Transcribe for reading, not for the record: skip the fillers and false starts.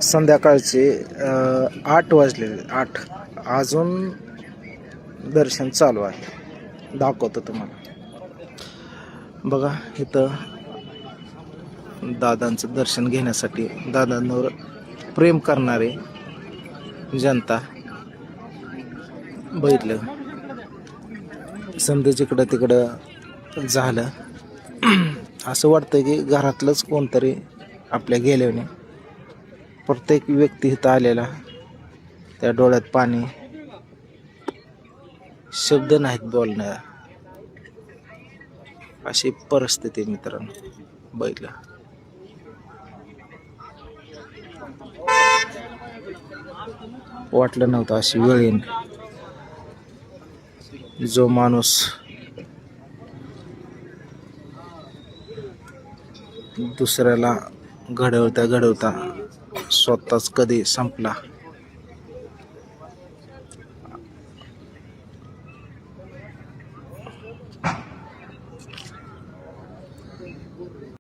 संध्याकाळचे 8 वाजलेले 8 अजून दर्शन चालू आहे. दाखवतो तुम्हाला. बघा इथं दादांचं दर्शन घेण्यासाठी दादांवर प्रेम करणारे जनता बघितलं. समजा जिकडं तिकडं झालं असं वाटतं की घरातलंच कोणतरी आपल्या गेल्याने. प्रत्येक व्यक्ती इथं आलेला त्या डोळ्यात पाणी, शब्द नाहीत बोलण्या, अशी परिस्थिती मित्रांनो. बघितलं वाटलं नव्हतं अशी वेळ येईन. जो माणूस दुसऱ्याला घडवता घडवता स्वतःच कधी संपला